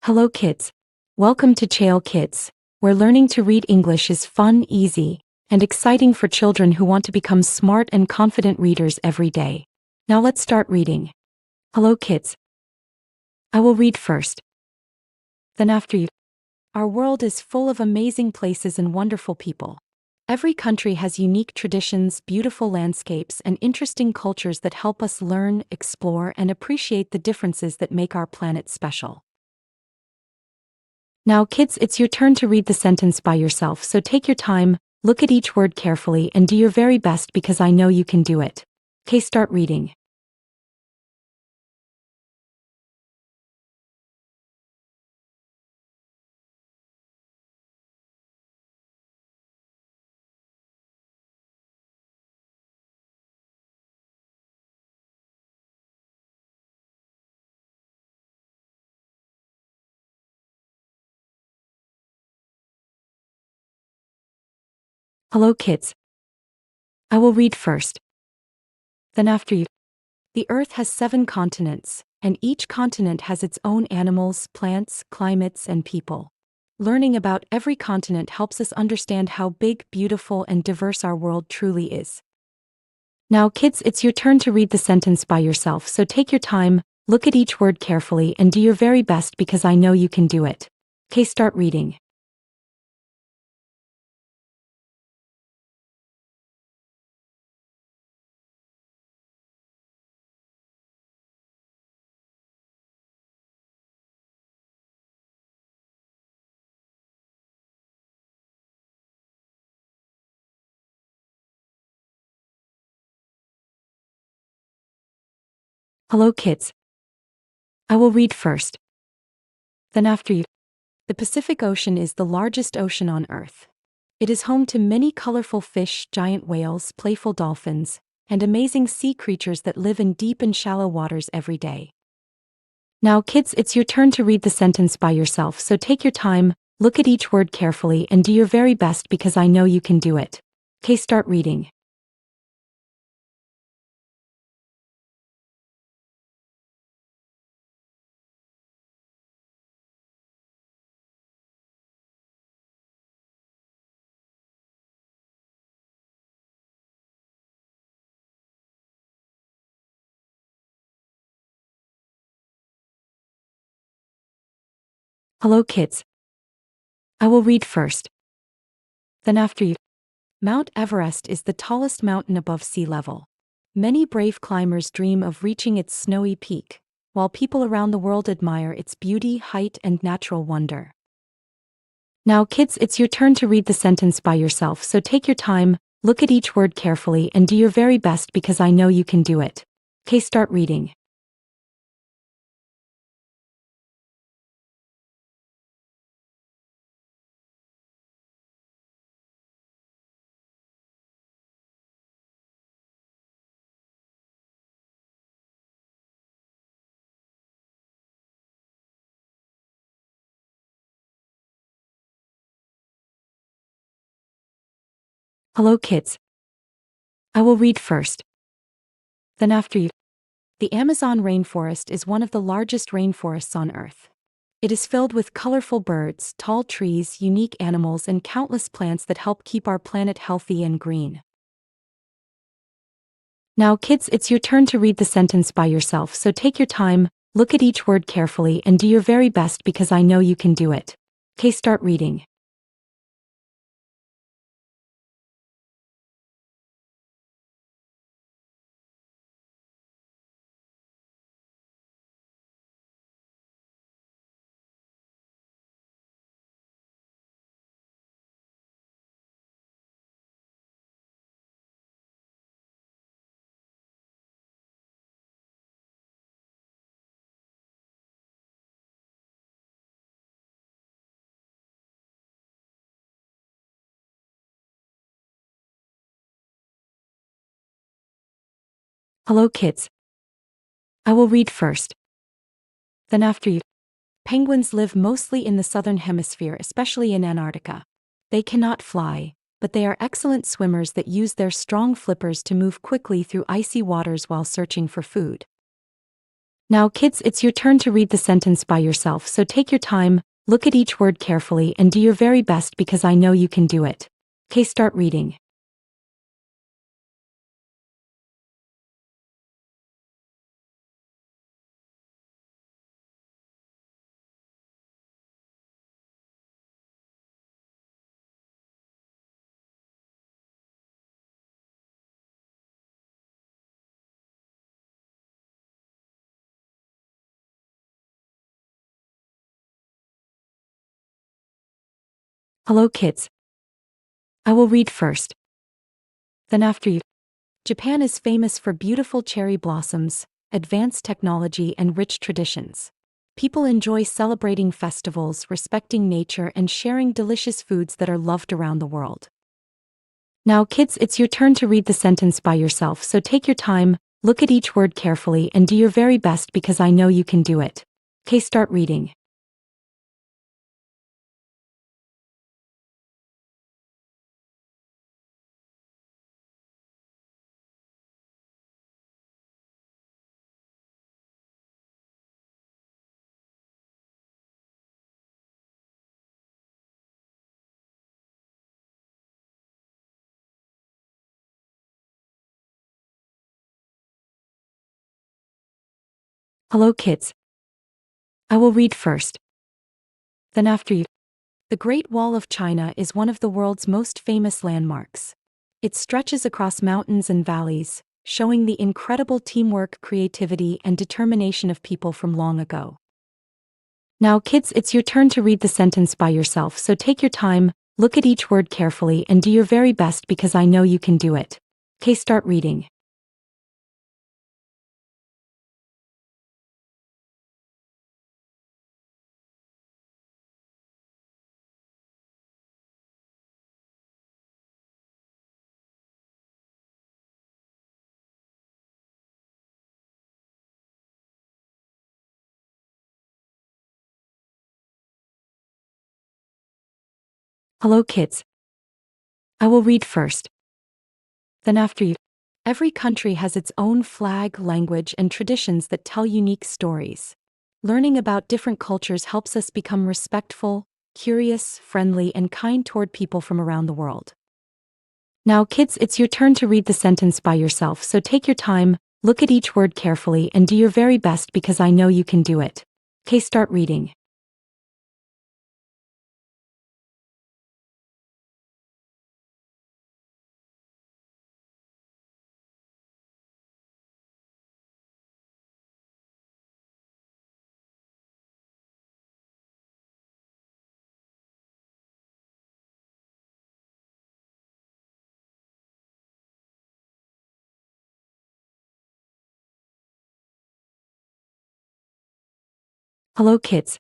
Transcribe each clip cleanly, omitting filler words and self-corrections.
Hello kids. Welcome to Chael Kids, where learning to read English is fun, easy, and exciting for children who want to become smart and confident readers every day. Now let's start reading. Hello kids. I will read first. Then after you. Our world is full of amazing places and wonderful people. Every country has unique traditions, beautiful landscapes, and interesting cultures that help us learn, explore, and appreciate the differences that make our planet special. Now kids, it's your turn to read the sentence by yourself, so take your time, look at each word carefully, and do your very best because I know you can do it. Okay, start reading. Hello kids. I will read first. Then after you. The Earth has 7 continents, and each continent has its own animals, plants, climates, and people. Learning about every continent helps us understand how big, beautiful, and diverse our world truly is. Now kids, it's your turn to read the sentence by yourself, so take your time, look at each word carefully, and do your very best because I know you can do it. Okay, start reading. Hello kids. I will read first. Then after you. The Pacific Ocean is the largest ocean on Earth. It is home to many colorful fish, giant whales, playful dolphins, and amazing sea creatures that live in deep and shallow waters every day. Now kids, it's your turn to read the sentence by yourself, so take your time, look at each word carefully, and do your very best because I know you can do it. Okay, start reading. Hello kids. I will read first. Then after you. Mount Everest is the tallest mountain above sea level. Many brave climbers dream of reaching its snowy peak, while people around the world admire its beauty, height, and natural wonder. Now kids, it's your turn to read the sentence by yourself, so take your time, look at each word carefully, and do your very best because I know you can do it. Okay, start reading. Hello kids. I will read first. Then after you. The Amazon rainforest is one of the largest rainforests on Earth. It is filled with colorful birds, tall trees, unique animals, and countless plants that help keep our planet healthy and green. Now kids, it's your turn to read the sentence by yourself, so take your time, look at each word carefully, and do your very best because I know you can do it. Okay, start reading. Hello kids. I will read first. Then after you. Penguins live mostly in the southern hemisphere, especially in Antarctica. They cannot fly, but they are excellent swimmers that use their strong flippers to move quickly through icy waters while searching for food. Now, kids, it's your turn to read the sentence by yourself, so take your time, look at each word carefully, and do your very best because I know you can do it. Okay, start reading. Hello, kids. I will read first. Then after you. Japan is famous for beautiful cherry blossoms, advanced technology, and rich traditions. People enjoy celebrating festivals, respecting nature, and sharing delicious foods that are loved around the world. Now, kids, it's your turn to read the sentence by yourself, so take your time, look at each word carefully, and do your very best because I know you can do it. Okay, start reading. Hello, kids. I will read first. Then after you. The Great Wall of China is one of the world's most famous landmarks. It stretches across mountains and valleys, showing the incredible teamwork, creativity, and determination of people from long ago. Now, kids, it's your turn to read the sentence by yourself, so take your time, look at each word carefully, and do your very best because I know you can do it. Okay, start reading. Hello, kids. I will read first. Then after you. Every country has its own flag, language, and traditions that tell unique stories. Learning about different cultures helps us become respectful, curious, friendly, and kind toward people from around the world. Now, kids, it's your turn to read the sentence by yourself, so take your time, look at each word carefully, and do your very best because I know you can do it. Okay, start reading. Hello, kids.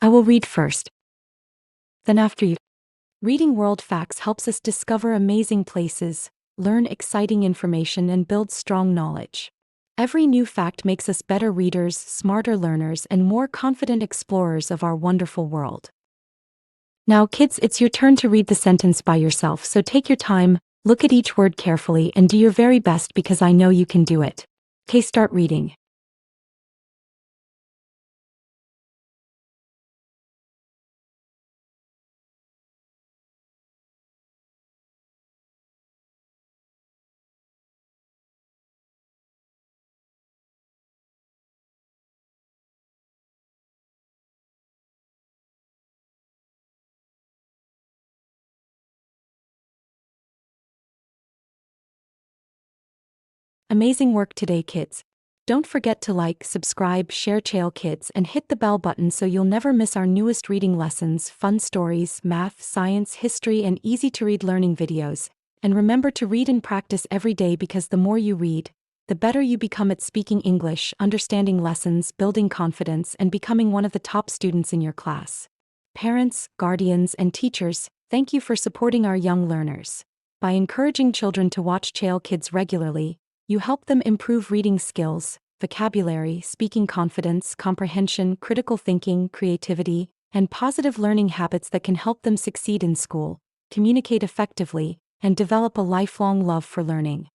I will read first. Then after you. Reading world facts helps us discover amazing places, learn exciting information, and build strong knowledge. Every new fact makes us better readers, smarter learners, and more confident explorers of our wonderful world. Now, kids, it's your turn to read the sentence by yourself, so take your time, look at each word carefully, and do your very best because I know you can do it. Okay, start reading. Amazing work today, kids. Don't forget to like, subscribe, share Chael Kids, and hit the bell button so you'll never miss our newest reading lessons, fun stories, math, science, history, and easy-to-read learning videos. And remember to read and practice every day because the more you read, the better you become at speaking English, understanding lessons, building confidence, and becoming one of the top students in your class. Parents, guardians, and teachers, thank you for supporting our young learners. By encouraging children to watch Chael Kids regularly, you help them improve reading skills, vocabulary, speaking confidence, comprehension, critical thinking, creativity, and positive learning habits that can help them succeed in school, communicate effectively, and develop a lifelong love for learning.